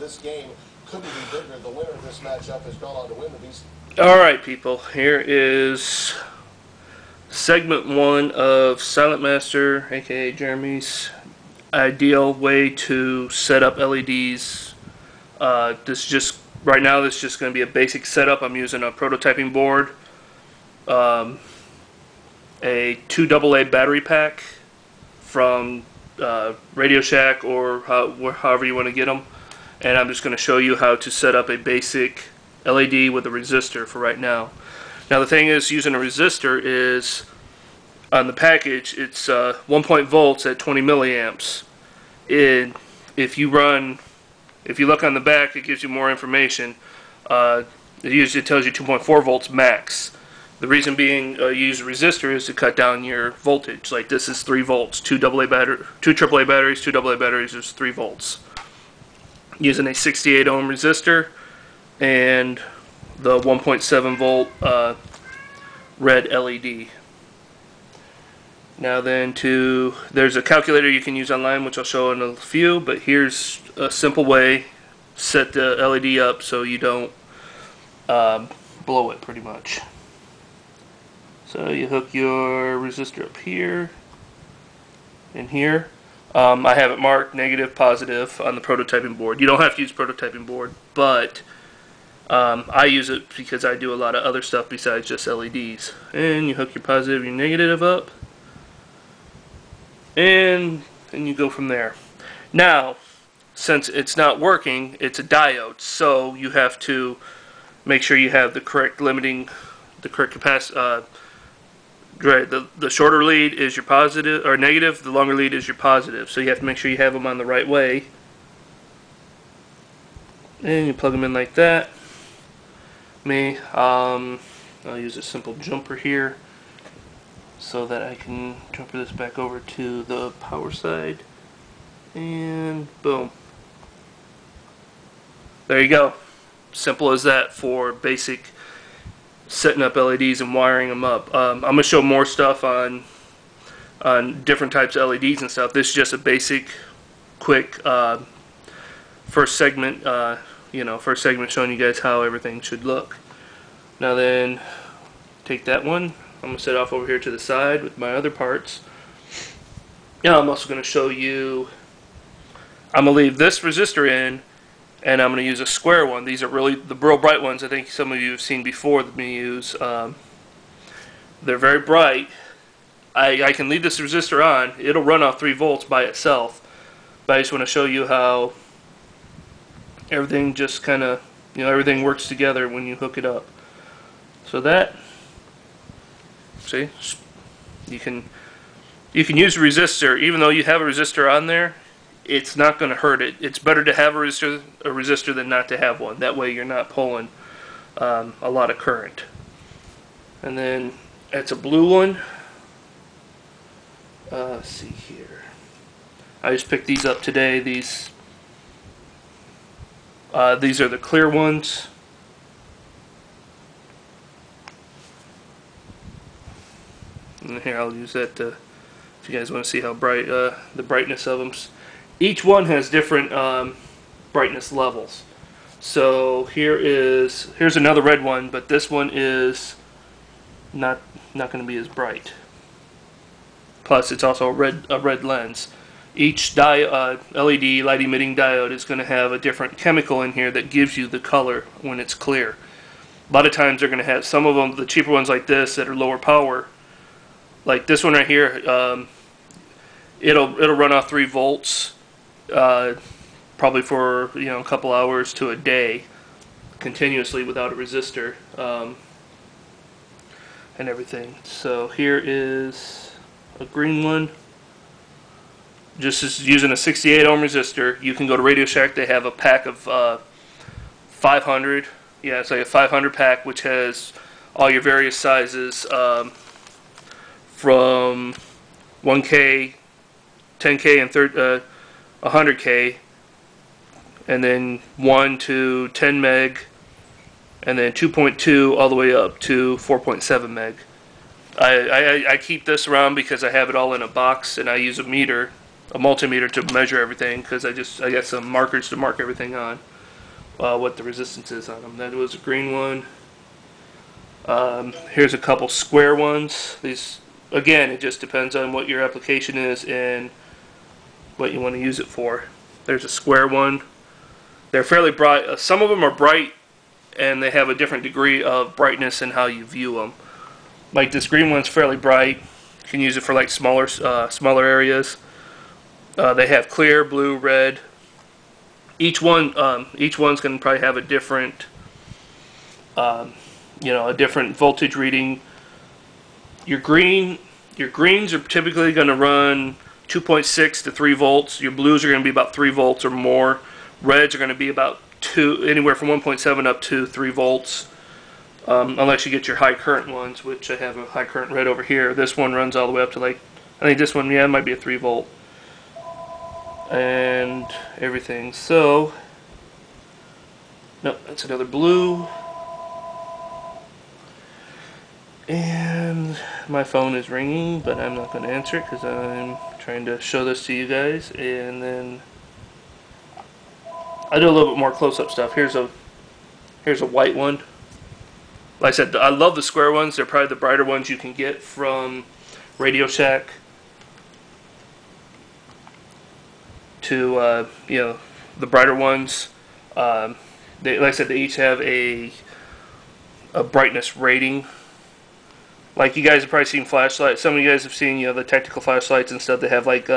this game couldn't be bigger. The winner of this matchup has gone on to win the Beast. Alright, people, here is segment 1 of Silent Master, aka Jeremy's ideal way to set up LEDs. This just right now this is just going to be a basic setup. I'm using a prototyping board, a 2 AA battery pack from Radio Shack or however you want to get them, and I'm just going to show you how to set up a basic LED with a resistor for right now. Now the thing is, using a resistor is, on the package, it's 1 volts at 20 milliamps. If you look on the back, it gives you more information. It usually tells you 2.4 volts max. The reason being, you use a resistor is to cut down your voltage. Like this is 3 volts, 2 AAA batteries, 2 AA batteries is 3 volts. Using a 68 ohm resistor and the 1.7 volt red LED. Now then, there's a calculator you can use online, which I'll show in a few, but here's a simple way. Set the LED up so you don't blow it, pretty much. So you hook your resistor up here and here. I have it marked negative, positive on the prototyping board. You don't have to use prototyping board, but I use it because I do a lot of other stuff besides just LEDs. And you hook your positive and your negative up, and you go from there. Now, since it's not working, it's a diode, so you have to make sure you have the correct capacity. Right, the shorter lead is your positive or negative, the longer lead is your positive, so you have to make sure you have them on the right way. And you plug them in like that. I'll use a simple jumper here so that I can jumper this back over to the power side, and boom, there you go. Simple as that for basic setting up LEDs and wiring them up. I'm going to show more stuff on different types of LEDs and stuff. This is just a basic, quick first segment. First segment showing you guys how everything should look. Now then, take that one. I'm going to set it off over here to the side with my other parts. Now I'm also going to show you. I'm going to leave this resistor in, and I'm going to use a square one. These are really the real bright ones. I think some of you have seen before me use. They're very bright. I can leave this resistor on. It'll run off 3 volts by itself. But I just want to show you how everything just kind of, everything works together when you hook it up. So that, see, you can use a resistor. Even though you have a resistor on there, it's not going to hurt it. It's better to have a resistor than not to have one. That way you're not pulling a lot of current. And then it's a blue one. Let's see here. I just picked these up today. These are the clear ones. And here, I'll use that if you guys want to see how bright the brightness of them. Each one has different brightness levels. So here's another red one, but this one is not going to be as bright. Plus, it's also a red lens. Each LED light emitting diode is going to have a different chemical in here that gives you the color when it's clear. A lot of times they're going to have some of them, the cheaper ones like this that are lower power. Like this one right here, it'll run off 3 volts. Probably for a couple hours to a day continuously without a resistor and everything. So here is a green one. Just as using a 68 ohm resistor. You can go to Radio Shack. They have a pack of 500. Yeah, it's like a 500 pack, which has all your various sizes from 1K, 10K, and 100K, and then 1 to 10 meg, and then 2.2 all the way up to 4.7 meg. I keep this around because I have it all in a box, and I use a multimeter to measure everything, because I got some markers to mark everything on. what the resistance is on them. That was a green one. Here's a couple square ones. These, again, it just depends on what your application is and what you want to use it for. There's a square one. They're fairly bright. Some of them are bright and they have a different degree of brightness in how you view them. Like this green one's fairly bright. You can use it for like smaller areas. They have clear, blue, red. Each one's going to probably have a different, a different voltage reading. Your greens are typically going to run 2.6 to 3 volts. Your blues are going to be about 3 volts or more. Reds are going to be about anywhere from 1.7 up to 3 volts. Unless you get your high current ones, which I have a high current red over here. This one runs all the way up to like, I think this one, yeah, it might be a 3 volt. And everything. So, nope, that's another blue. And my phone is ringing, but I'm not going to answer it because I'm trying to show this to you guys. And then I do a little bit more close-up stuff. Here's a white one. Like I said, I love the square ones. They're probably the brighter ones you can get from Radio Shack. To the brighter ones, like I said, they each have a brightness rating. Like you guys have probably seen flashlights. Some of you guys have seen the tactical flashlights and stuff. They have like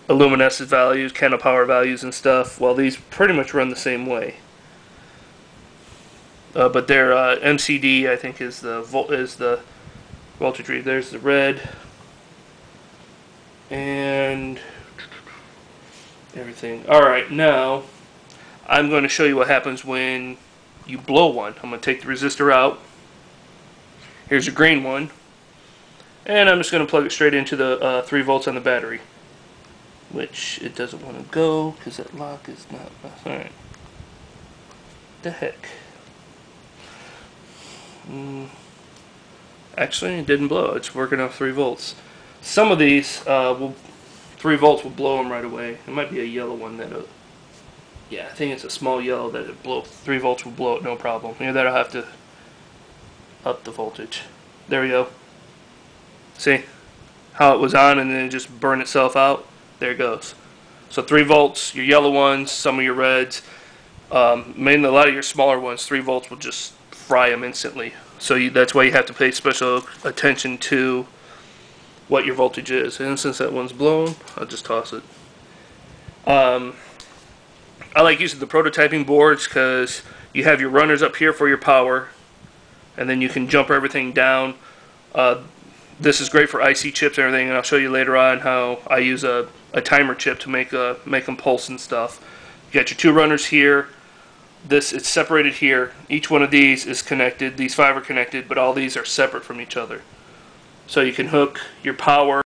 luminescence values, candle power values, and stuff. Well, these pretty much run the same way. But their MCD, I think, is the voltage read. There's the red and everything. Alright, now I'm going to show you what happens when you blow one. I'm going to take the resistor out. Here's a green one. And I'm just going to plug it straight into the 3 volts on the battery. Which it doesn't want to go because that lock is not. Alright. The heck. Actually, it didn't blow. It's working off 3 volts. Some of these 3 volts will blow them right away. It might be a yellow one that'll. Yeah, I think it's a small yellow that it blow. 3 volts will blow it, no problem. That'll have to up the voltage. There we go. See how it was on and then it just burned itself out? There it goes. So 3 volts, your yellow ones, some of your reds, mainly a lot of your smaller ones, 3 volts will just fry them instantly. So that's why you have to pay special attention to what your voltage is. And since that one's blown, I'll just toss it. I like using the prototyping boards because you have your runners up here for your power, and then you can jump everything down. This is great for IC chips and everything, and I'll show you later on how I use a timer chip to make them pulse and stuff. You got your 2 runners here. It's separated here. Each one of these is connected. These 5 are connected, but all these are separate from each other. So you can hook your power,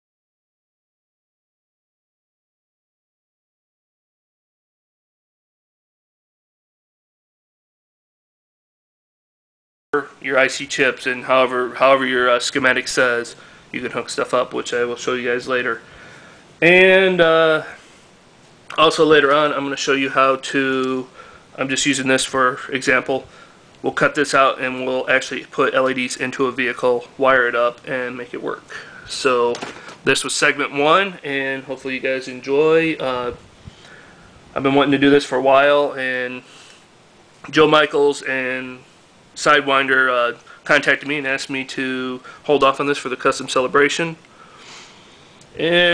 your IC chips, and however your schematic says, you can hook stuff up, which I will show you guys later. And also later on, I'm going to show you how to. I'm just using this for example. We'll cut this out and we'll actually put LEDs into a vehicle, wire it up, and make it work. So this was segment 1, and hopefully you guys enjoy. I've been wanting to do this for a while, and Joe Michaels and Sidewinder contacted me and asked me to hold off on this for the custom celebration. And